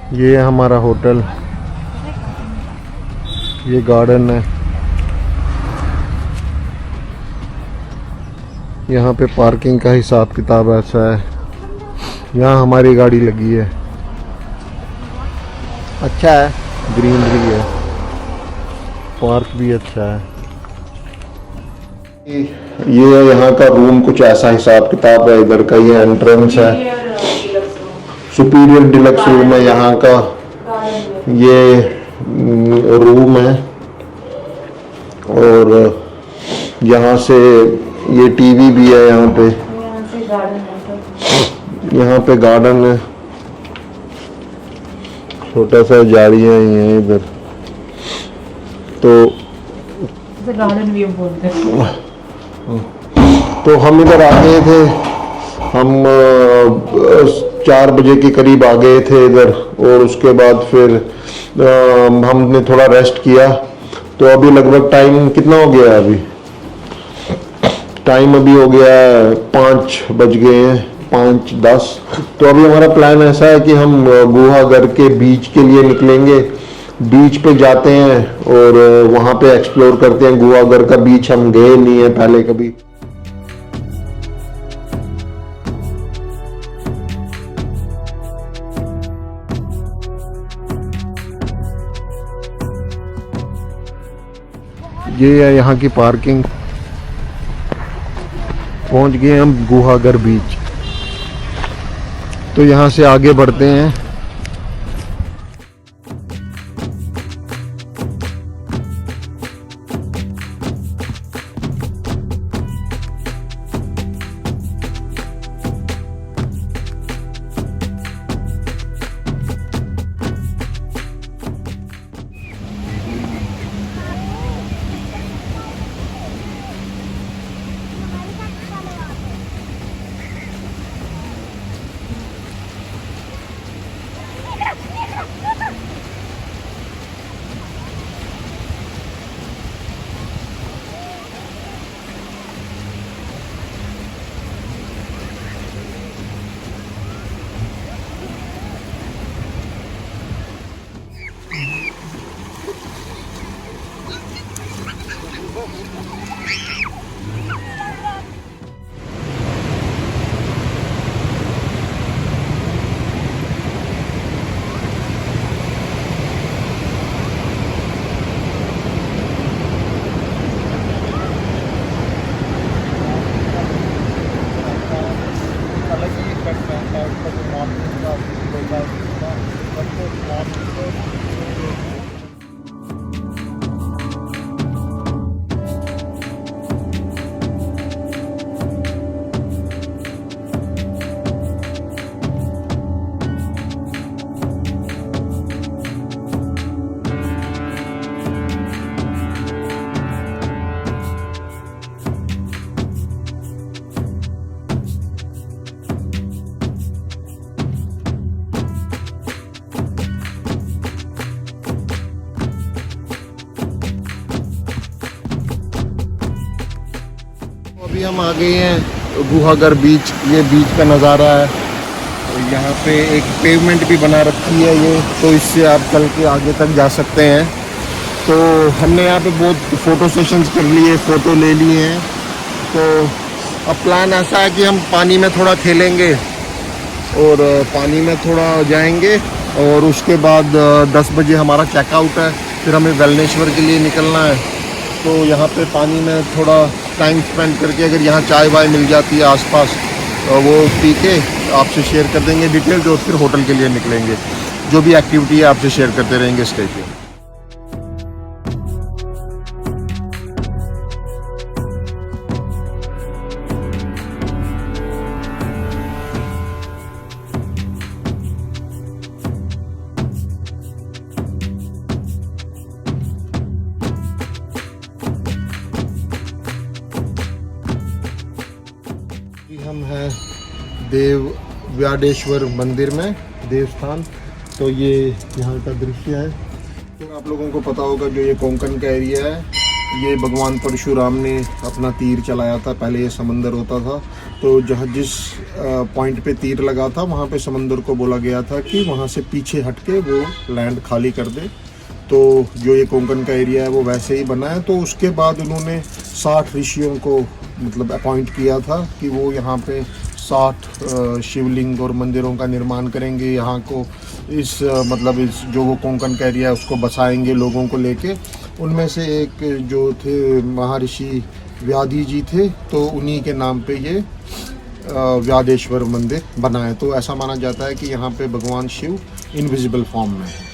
ये है हमारा होटल, ये गार्डन है। यहाँ पे पार्किंग का हिसाब किताब ऐसा है। यहाँ हमारी गाड़ी लगी है। अच्छा है, ग्रीनरी है, पार्क भी अच्छा है। ये यहाँ का रूम कुछ ऐसा हिसाब किताब है। इधर का ये एंट्रेंस है, सुपीरियर डिलक्स रूम है यहाँ का। ये रूम है और यहाँ से ये टीवी भी है। यहाँ पे गार्डन है, छोटा सा झाड़ियाँ ही हैं इधर। तो गार्डन व्यू बोलते हैं। तो हम इधर आ गए थे। हम 4 बजे के करीब आ गए थे इधर, और उसके बाद फिर हमने थोड़ा रेस्ट किया। तो अभी लगभग टाइम कितना हो गया है? अभी टाइम अभी हो गया है 5 बज गए हैं, 5:10। तो अभी हमारा प्लान ऐसा है कि हम गुहागर के बीच के लिए निकलेंगे। बीच पे जाते हैं और वहाँ पे एक्सप्लोर करते हैं। गुहागर का बीच हम गए नहीं है पहले कभी। ये है यहाँ की पार्किंग। पहुँच गए हम गुहागर बीच। तो यहाँ से आगे बढ़ते हैं। अभी हम आ गए हैं गुहागर बीच। ये बीच का नज़ारा है। और यहाँ पे एक पेवमेंट भी बना रखी है ये, तो इससे आप चल के आगे तक जा सकते हैं। तो हमने यहाँ पे बहुत फ़ोटो सेशंस कर लिए, फ़ोटो ले लिए हैं। तो अब प्लान ऐसा है कि हम पानी में थोड़ा खेलेंगे और पानी में थोड़ा जाएंगे, और उसके बाद 10 बजे हमारा चेकआउट है। फिर हमें वेलनेश्वर के लिए निकलना है। तो यहाँ पे पानी में थोड़ा टाइम स्पेंड करके, अगर यहाँ चाय वाय मिल जाती है आसपास, तो वो पी के आपसे शेयर कर देंगे डिटेल्स, और फिर होटल के लिए निकलेंगे। जो भी एक्टिविटी है आपसे शेयर करते रहेंगे स्टे पे। हम हैं देव व्याडेश्वर मंदिर में, देवस्थान। तो ये यहाँ का दृश्य है। तो आप लोगों को पता होगा जो ये कोंकण का एरिया है, ये भगवान परशुराम ने अपना तीर चलाया था। पहले ये समंदर होता था, तो जहाँ जिस पॉइंट पे तीर लगा था वहाँ पे समंदर को बोला गया था कि वहाँ से पीछे हटके वो लैंड खाली कर दे। तो जो ये कोंकण का एरिया है वो वैसे ही बना है। तो उसके बाद उन्होंने 60 ऋषियों को मतलब अपॉइंट किया था कि वो यहाँ पे 60 शिवलिंग और मंदिरों का निर्माण करेंगे। यहाँ को इस मतलब इस जो वो कोंकण का एरिया है उसको बसाएंगे लोगों को लेके। उनमें से एक जो थे महर्षि व्याधि जी थे, तो उन्हीं के नाम पे ये व्यादेश्वर मंदिर बना है। तो ऐसा माना जाता है कि यहाँ पे भगवान शिव इनविजिबल फॉर्म में है।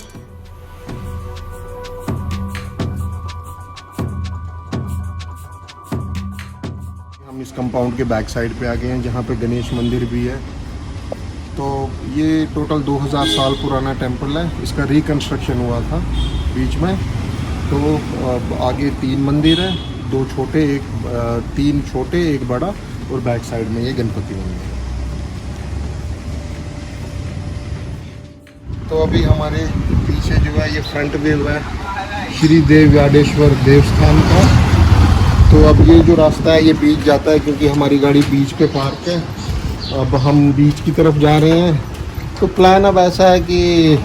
हम इस कंपाउंड के बैक साइड पे आ गए हैं जहाँ पे गणेश मंदिर भी है। तो ये टोटल 2000 साल पुराना टेम्पल है। इसका रिकंस्ट्रक्शन हुआ था बीच में। तो आगे 3 मंदिर है, 2 छोटे, 3 छोटे, 1 बड़ा, और बैक साइड में ये गणपति मंदिर है। तो अभी हमारे पीछे जो है ये फ्रंट व्यू है श्री देव व्याडेश्वर देवस्थान का। तो अब ये जो रास्ता है ये बीच जाता है क्योंकि हमारी गाड़ी बीच पे पार्क है। अब हम बीच की तरफ जा रहे हैं। तो प्लान अब ऐसा है कि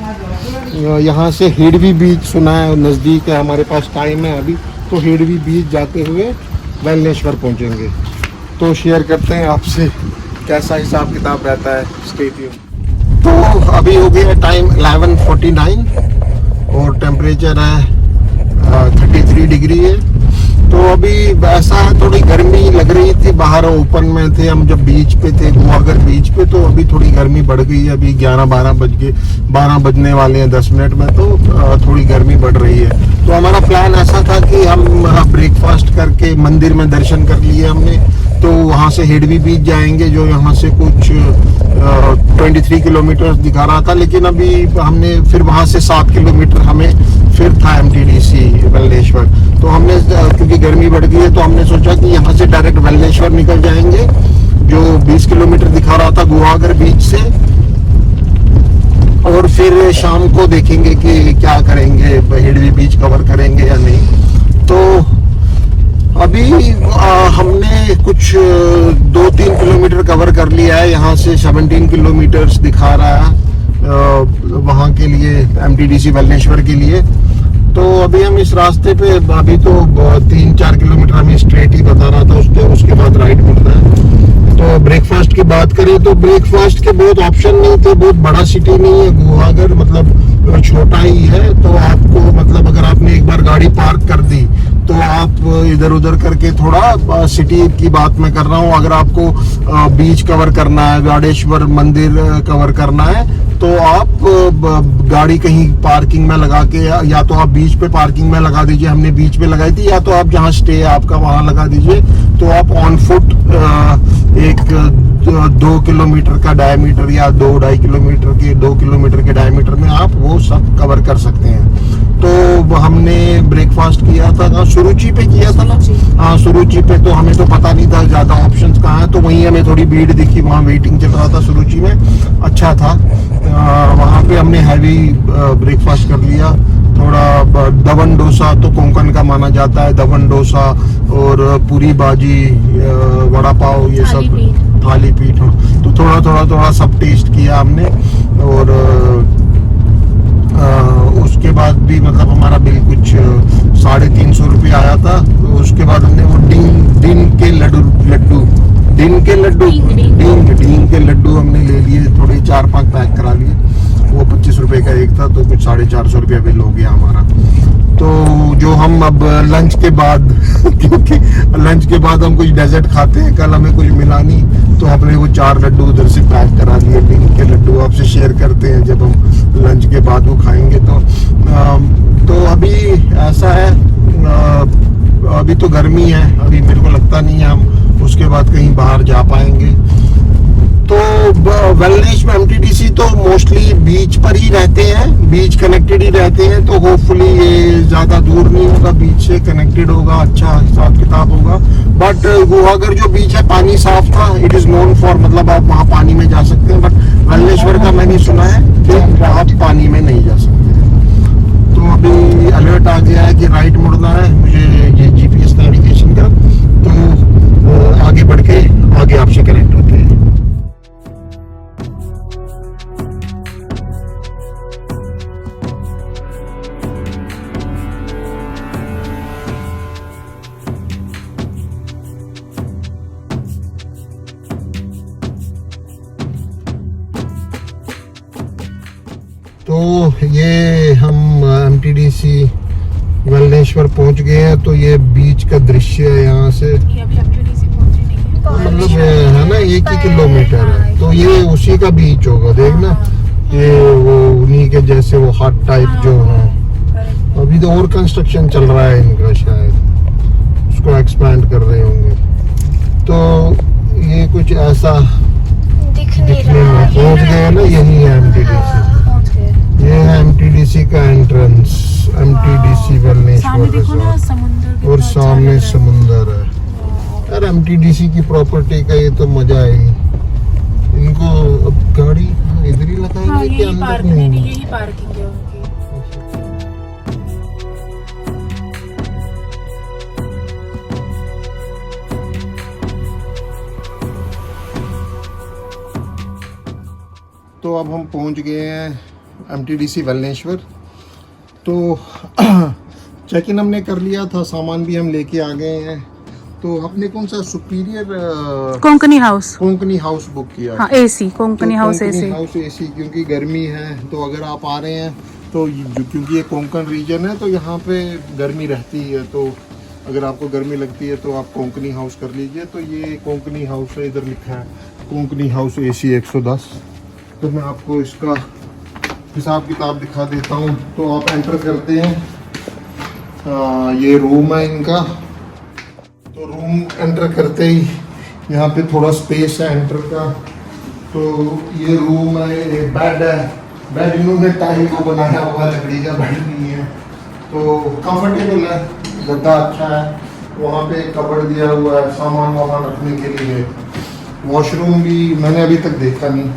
यहाँ से हिडवी बीच सुना है नज़दीक है, हमारे पास टाइम है अभी, तो हिडवी बीच जाते हुए वेलनेश्वर पहुँचेंगे। तो शेयर करते हैं आपसे कैसा हिसाब किताब रहता है। Stay tuned. तो अभी हो गया टाइम 11:49 और टेम्परेचर है 33 डिग्री है। तो अभी ऐसा है थोड़ी गर्मी लग रही थी, बाहर ओपन में थे हम जब बीच पे थे गुहागर बीच पे। तो अभी थोड़ी गर्मी बढ़ गई है। अभी 12 बजने वाले हैं 10 मिनट में, तो थोड़ी गर्मी बढ़ रही है। तो हमारा प्लान ऐसा था कि हम ब्रेकफास्ट करके मंदिर में दर्शन कर लिए हमने। तो वहाँ से हिडवी बीच जाएंगे जो यहाँ से कुछ 23 किलोमीटर दिखा रहा था, लेकिन अभी हमने फिर वहाँ से 7 किलोमीटर हमें फिर था MTDC वेलनेश्वर। तो हमने क्योंकि गर्मी बढ़ गई है तो हमने सोचा कि यहाँ से डायरेक्ट वेलनेश्वर निकल जाएंगे जो 20 किलोमीटर दिखा रहा था गुहागर बीच से, और फिर शाम को देखेंगे कि क्या करेंगे, हिडवी बीच कवर करेंगे या नहीं। तो अभी हमने कुछ 2-3 किलोमीटर कवर कर लिया है। यहाँ से 17 किलोमीटर दिखा रहा है वहाँ के लिए MTDC वेलनेश्वर के लिए। तो अभी हम इस रास्ते पे अभी तो 3-4 किलोमीटर हमें स्ट्रेट ही बता रहा था, उसके बाद राइट मुड़ना है। तो ब्रेकफास्ट की बात करें तो ब्रेकफास्ट के बहुत ऑप्शन नहीं थे। बहुत बड़ा सिटी नहीं है गुहागर, मतलब छोटा ही है। तो आपको मतलब अगर आपने एक बार गाड़ी पार्क कर दी तो आप इधर उधर करके थोड़ा सिटी की बात मैं कर रहा हूँ। अगर आपको बीच कवर करना है, व्याडेश्वर मंदिर कवर करना है, तो आप गाड़ी कहीं पार्किंग में लगा के या तो आप बीच पे पार्किंग में लगा दीजिए, हमने बीच पे लगाई थी, या तो आप जहाँ स्टे है आपका वहाँ लगा दीजिए। तो आप ऑन फुट एक 2 किलोमीटर का डायमीटर या 2-2.5 किलोमीटर के 2 किलोमीटर के डायमीटर में आप वो सब कवर कर सकते हैं। तो हमने ब्रेकफास्ट किया था सुरुचि पे किया था ना। हाँ, सुरुचि पे। तो हमें तो पता नहीं था ज्यादा ऑप्शंस कहाँ है, तो वहीं हमें थोड़ी भीड़ दिखी, वहाँ वेटिंग चल रहा था सुरुचि में, अच्छा था। वहाँ पे हमने हैवी ब्रेकफास्ट कर लिया। थोड़ा दवन डोसा तो कोंकण का माना जाता है, दवन डोसा और पूरी भाजी, वड़ा पाव, ये सब थाली पीठ। तो थोड़ा सब टेस्ट किया हमने। और उसके बाद भी मतलब हमारा बिल कुछ 350 रुपये आया था। तो उसके बाद हमने वो डींग के लड्डू हमने ले लिए, थोड़े 4-5 पैक करा लिए। वो 25 रुपए का एक था, तो कुछ 450 रुपया बिल हो गया हमारा। तो जो हम अब लंच के बाद क्योंकि लंच के बाद हम कुछ डेजर्ट खाते हैं, कल हमें कुछ मिला नहीं, तो हमने वो 4 लड्डू उधर से पैक करा लिए। डींग के लड्डू आपसे शेयर करते हैं जब हम लंच के बाद वो खाएंगे। तो अभी ऐसा है, अभी तो गर्मी है, अभी मेरे को लगता नहीं है हम उसके बाद कहीं बाहर जा पाएंगे। तो वेलनेश में MTDC तो मोस्टली बीच पर ही रहते हैं, बीच कनेक्टेड ही रहते हैं। तो होपफुली ये ज्यादा दूर नहीं होगा, बीच से कनेक्टेड होगा, अच्छा हिसाब किताब होगा। बट गुहागर जो बीच है पानी साफ था, इट इज नोन फॉर, मतलब आप वहाँ पानी में जा सकते हैं। बट वेलनेश्वर का मैंने सुना है कि आप पानी में नहीं जा सकते। तो अभी अलर्ट आ गया है कि राइट मुड़ना है। मुझे ये तो ये हम MTDC वेलनेश्वर पहुंच गए हैं। तो ये बीच का दृश्य है यहाँ से, ये अभी MTDC पहुंची नहीं है, मतलब है ना 1 ही किलोमीटर है। तो ये उसी का बीच होगा, देखना ये वो उन्हीं के जैसे वो हट टाइप जो है। अभी तो और कंस्ट्रक्शन चल रहा है इनका, शायद उसको एक्सपैंड कर रहे होंगे। तो ये कुछ ऐसा दिखने में पहुंच गए ना, यही है MTDC। ये है MTDC का एंट्रेंस, MTDC वेलनेश्वर रिजॉर्ट, और सामने समुंदर है। यार MTDC की प्रॉपर्टी का ये तो मजा आएगी। इनको अब गाड़ी इधर ही लगाएंगे कि अंदर नहीं? यही पार्किंग है उनकी। तो अब हम पहुंच गए हैं MTDC वेलनेश्वर। तो चेक इन हमने कर लिया था, सामान भी हम लेके आ गए हैं। तो हमने कौन सा सुपीरियर कोंकणी हाउस बुक किया। हाँ, AC कोंकणी हाउस AC, क्योंकि गर्मी है। तो अगर आप आ रहे हैं तो क्योंकि ये कोंकण रीजन है तो यहाँ पे गर्मी रहती है। तो अगर आपको गर्मी लगती है तो आप कोंकणी हाउस कर लीजिए। तो ये कोंकणी हाउस है, इधर लिखा है कोंकणी हाउस AC 110। तो मैं आपको इसका हिसाब किताब दिखा देता हूँ। तो आप एंटर करते हैं, ये रूम है इनका। तो रूम एंटर करते ही यहाँ पे थोड़ा स्पेस है एंटर का। तो ये रूम है, ये बेड है। बेड इन्होंने टाइल को बनाया हुआ, लकड़ी का बेड नहीं है। तो कंफर्टेबल है, गद्दा अच्छा है। वहाँ पे कबर्ड दिया हुआ है सामान वामान रखने के लिए। वॉशरूम भी मैंने अभी तक देखा नहीं।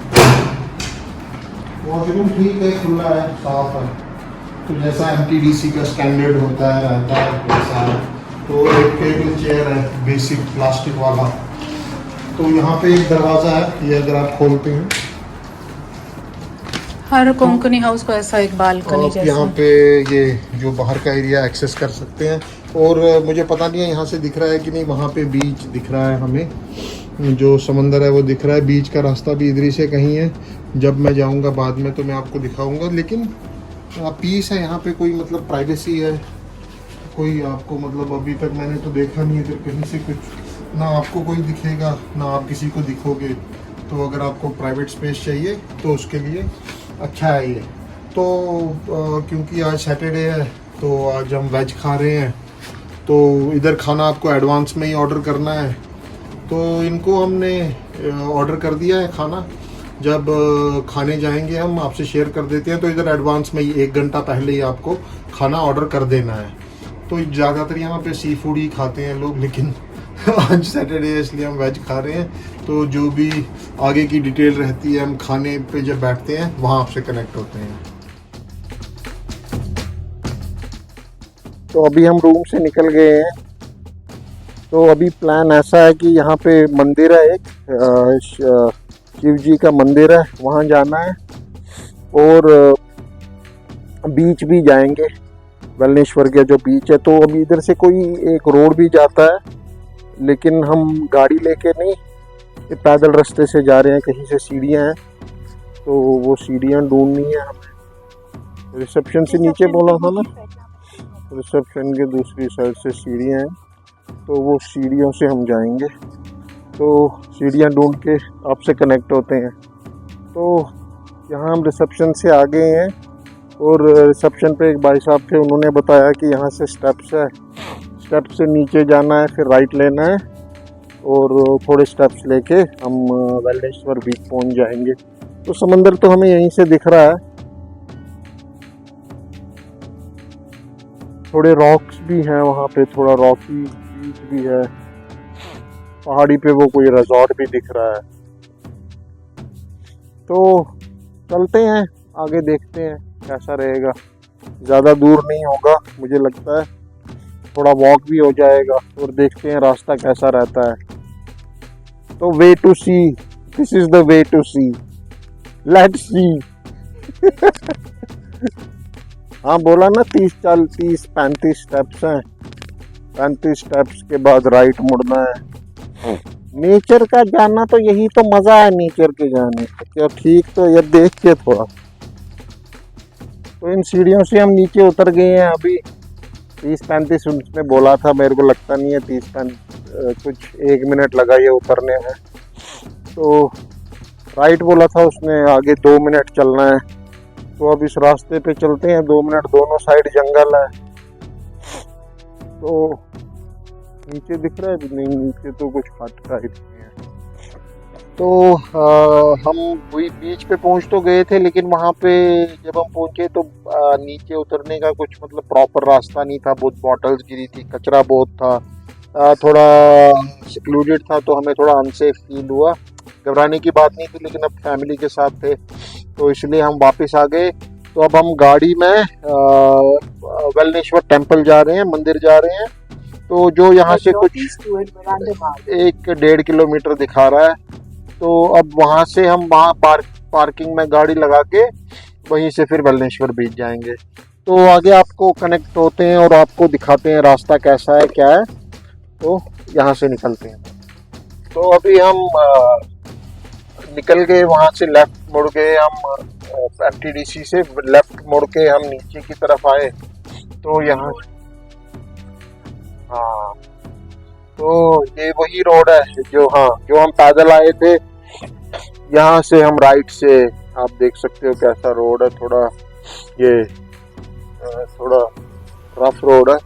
वॉशरूम ठीक है, खुला है, साफ है। तो जैसा MTDC का स्टैंडर्ड होता है रहता है वैसा है। तो एक टेबल चेयर है बेसिक प्लास्टिक वाला। तो यहाँ पे एक दरवाज़ा है, ये अगर आप खोलते हैं, हर कोंकणी हाउस को ऐसा एक बालकनी आप जैसा। यहाँ पे ये जो बाहर का एरिया एक्सेस कर सकते हैं। और मुझे पता नहीं है यहाँ से दिख रहा है कि नहीं, वहाँ पे बीच दिख रहा है हमें, जो समंदर है वो दिख रहा है। बीच का रास्ता भी इधर ही से कहीं है। जब मैं जाऊँगा बाद में तो मैं आपको दिखाऊँगा। लेकिन पीस है यहाँ पे, कोई मतलब प्राइवेसी है कोई आपको, मतलब अभी तक मैंने तो देखा नहीं इधर कहीं से कुछ, ना आपको कोई दिखेगा ना आप किसी को दिखोगे। तो अगर आपको प्राइवेट स्पेस चाहिए तो उसके लिए अच्छा है ये। तो क्योंकि आज सैटरडे है तो आज हम वेज खा रहे हैं। तो इधर खाना आपको एडवांस में ही ऑर्डर करना है। तो इनको हमने ऑर्डर कर दिया है खाना। जब खाने जाएंगे हम आपसे शेयर कर देते हैं। तो इधर एडवांस में ही 1 घंटा पहले ही आपको खाना ऑर्डर कर देना है। तो ज़्यादातर यहाँ पे सी फूड ही खाते हैं लोग, लेकिन आज सैटरडे है इसलिए हम वेज खा रहे हैं। तो जो भी आगे की डिटेल रहती है हम खाने पे जब बैठते हैं वहाँ आपसे कनेक्ट होते हैं। तो अभी हम रूम से निकल गए हैं। तो अभी प्लान ऐसा है कि यहाँ पे मंदिर है एक, शिव जी का मंदिर है, वहाँ जाना है। और बीच भी जाएंगे, वेलनेश्वर के जो बीच है। तो अभी इधर से कोई एक रोड भी जाता है, लेकिन हम गाड़ी लेके नहीं, पैदल रास्ते से जा रहे हैं। कहीं से सीढ़ियाँ हैं तो वो सीढ़ियाँ ढूंढनी है हमें। रिसेप्शन से नीचे बोला था ना, रिसेप्शन के दूसरी साइड से सीढ़ियाँ हैं, तो वो सीढ़ियों से हम जाएंगे। तो सीढ़ियाँ ढूंढ के आपसे कनेक्ट होते हैं। तो यहाँ हम रिसेप्शन से आ गए हैं। और रिसेप्शन पे एक भाई साहब थे, उन्होंने बताया कि यहाँ से स्टेप्स है, स्टेप से नीचे जाना है, फिर राइट लेना है और थोड़े स्टेप्स लेके हम वेलनेश्वर बीच पहुँच जाएंगे। तो समंदर तो हमें यहीं से दिख रहा है। थोड़े रॉक्स भी हैं वहाँ पे, थोड़ा रॉकी बीच भी है। पहाड़ी पे वो कोई रिजॉर्ट भी दिख रहा है। तो चलते हैं आगे, देखते हैं कैसा रहेगा। ज़्यादा दूर नहीं होगा मुझे लगता है, थोड़ा वॉक भी हो जाएगा और देखते हैं रास्ता कैसा रहता है। तो way to see, this is the way to see, let's see. हाँ बोला ना 30-35 स्टेप्स हैं। 35 स्टेप्स के बाद राइट मुड़ना है। नेचर का जाना तो यही तो मज़ा है नेचर के जाने का। क्या ठीक, तो ये देख के थोड़ा तो इन सीढ़ियों से हम नीचे उतर गए हैं अभी 30-35 उसने बोला था, मेरे को लगता नहीं है 30-35 कुछ 1 मिनट लगा ये उतरने में। तो राइट बोला था उसने, आगे 2 मिनट चलना है। तो अब इस रास्ते पे चलते हैं 2 मिनट, दोनों साइड जंगल है। तो नीचे दिख रहा है नहीं, नीचे तो कुछ हट टाइप नहीं है। तो हम वही बीच पे पहुंच तो गए थे, लेकिन वहाँ पे जब हम पहुंचे तो नीचे उतरने का कुछ मतलब प्रॉपर रास्ता नहीं था। बहुत बॉटल्स गिरी थी, कचरा बहुत था, थोड़ा सिक्लूडेड था, तो हमें थोड़ा अनसेफ फील हुआ। घबराने की बात नहीं थी, लेकिन अब फैमिली के साथ थे तो इसलिए हम वापस आ गए। तो अब हम गाड़ी में वेलनेश्वर टेम्पल जा रहे हैं, मंदिर जा रहे हैं। तो जो यहाँ से कुछ 1-1.5 किलोमीटर दिखा रहा है। तो अब वहाँ से हम वहाँ पार्किंग में गाड़ी लगा के वहीं से फिर वेलनेश्वर बीच जाएंगे। तो आगे आपको कनेक्ट होते हैं और आपको दिखाते हैं रास्ता कैसा है क्या है। तो यहाँ से निकलते हैं। तो अभी हम निकल गए वहाँ से, लेफ्ट मुड़ गए हम एमटीडीसी से लेफ्ट मुड़ के हम नीचे की तरफ आए। तो यहाँ हाँ, तो ये वही रोड है जो हम पैदल आए थे। यहाँ से हम राइट से, आप देख सकते हो कैसा रोड है, थोड़ा ये थोड़ा रफ रोड है।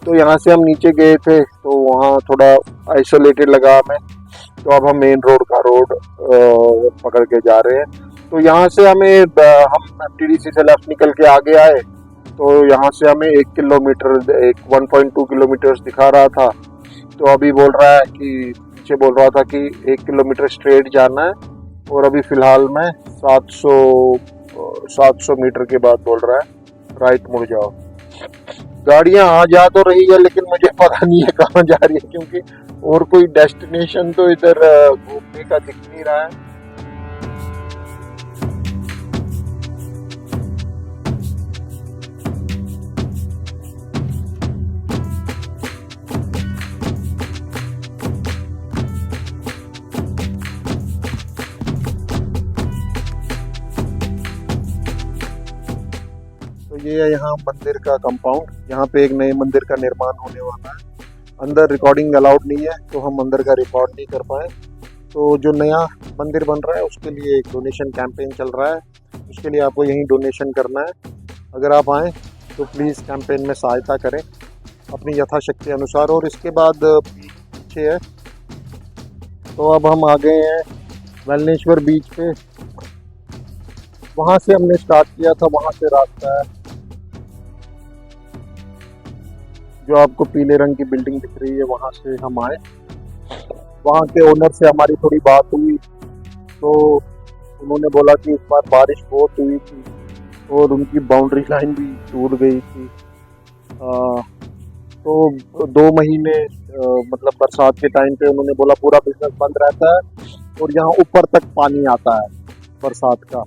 तो यहाँ से हम नीचे गए थे, तो वहाँ थोड़ा आइसोलेटेड लगा हमें। तो अब हम मेन रोड का रोड पकड़ के जा रहे हैं। तो यहाँ से हम एमटीडीसी से लेफ्ट निकल के आगे आए। तो यहाँ से हमें 1.2 किलोमीटर दिखा रहा था। तो अभी बोल रहा है कि पीछे बोल रहा था कि 1 किलोमीटर स्ट्रेट जाना है, और अभी फिलहाल में 700 मीटर के बाद बोल रहा है राइट मुड़ जाओ। गाड़ियां आ जा तो रही है, लेकिन मुझे पता नहीं है कहाँ जा रही है, क्योंकि और कोई डेस्टिनेशन तो इधर घूमने का दिख नहीं रहा है। तो ये है यहाँ मंदिर का कंपाउंड। यहाँ पे एक नए मंदिर का निर्माण होने वाला है। अंदर रिकॉर्डिंग अलाउड नहीं है, तो हम अंदर का रिकॉर्ड नहीं कर पाए। तो जो नया मंदिर बन रहा है उसके लिए एक डोनेशन कैंपेन चल रहा है। उसके लिए आपको यहीं डोनेशन करना है। अगर आप आएँ तो प्लीज़ कैंपेन में सहायता करें अपनी यथाशक्ति अनुसार। और इसके बाद पीछे है, तो अब हम आ गए हैं वेलनेश्वर बीच पे। वहाँ से हमने स्टार्ट किया था, वहाँ से रास्ता है जो आपको पीले रंग की बिल्डिंग दिख रही है, वहाँ से हम आए। वहाँ के ओनर से हमारी थोड़ी बात हुई, तो उन्होंने बोला कि इस बार बारिश बहुत हुई थी और उनकी बाउंड्री लाइन भी टूट गई थी। तो 2 महीने मतलब बरसात के टाइम पे उन्होंने बोला पूरा बिजनेस बंद रहता है, और यहाँ ऊपर तक पानी आता है बरसात का।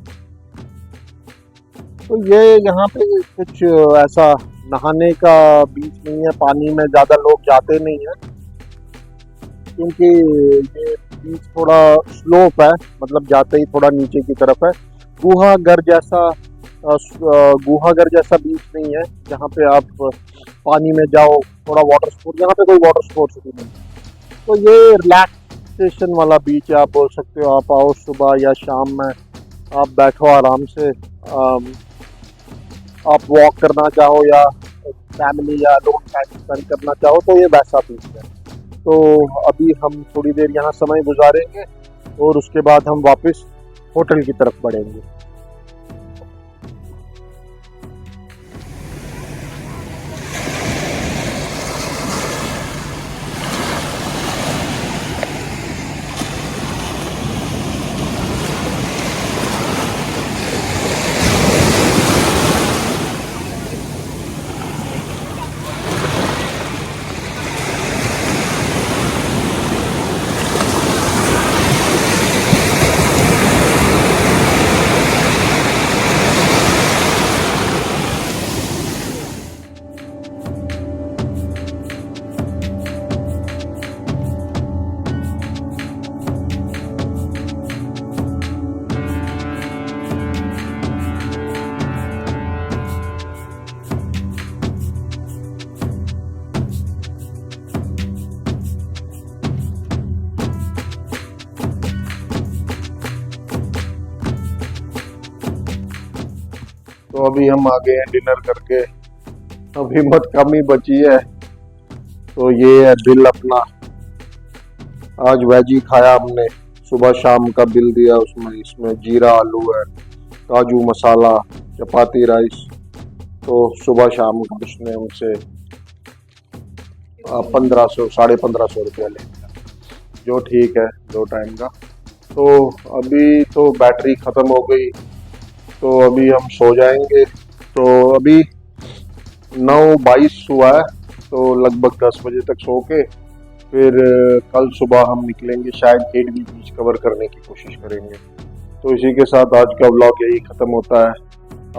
तो ये यहाँ पे कुछ ऐसा नहाने का बीच नहीं है, पानी में ज़्यादा लोग जाते नहीं हैं, क्योंकि ये बीच थोड़ा स्लोप है, मतलब जाते ही थोड़ा नीचे की तरफ है। गुहागर जैसा बीच नहीं है जहाँ पे आप पानी में जाओ थोड़ा वाटर स्पोर्ट, यहाँ पे कोई वाटर स्पोर्ट्स भी नहीं है। तो ये रिलैक्सेशन वाला बीच है, आप बोल सकते हो। आप आओ सुबह या शाम में, आप बैठो आराम से, आप वॉक करना चाहो या फैमिली या लोग टाइम स्पेंड करना चाहो, तो ये वैसा बीच है। तो अभी हम थोड़ी देर यहाँ समय गुजारेंगे और उसके बाद हम वापस होटल की तरफ बढ़ेंगे। तो अभी हम आ गए हैं डिनर करके, अभी बहुत कम ही बची है। तो ये है बिल अपना, आज वेजी खाया हमने, सुबह शाम का बिल दिया उसमें। इसमें जीरा आलू है, काजू मसाला, चपाती राइस। तो सुबह शाम का उसने हमसे 1500 1550 रुपया ले लिया, जो ठीक है 2 टाइम का। तो अभी तो बैटरी ख़त्म हो गई, तो अभी हम सो जाएंगे। तो अभी 9:22 हुआ है, तो लगभग 10 बजे तक सो के फिर कल सुबह हम निकलेंगे, शायद हेडवी बीच कवर करने की कोशिश करेंगे। तो इसी के साथ आज का व्लॉग यही ख़त्म होता है।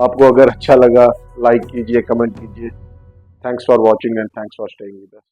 आपको अगर अच्छा लगा लाइक कीजिए, कमेंट कीजिए। Thanks for watching and thanks for staying with us.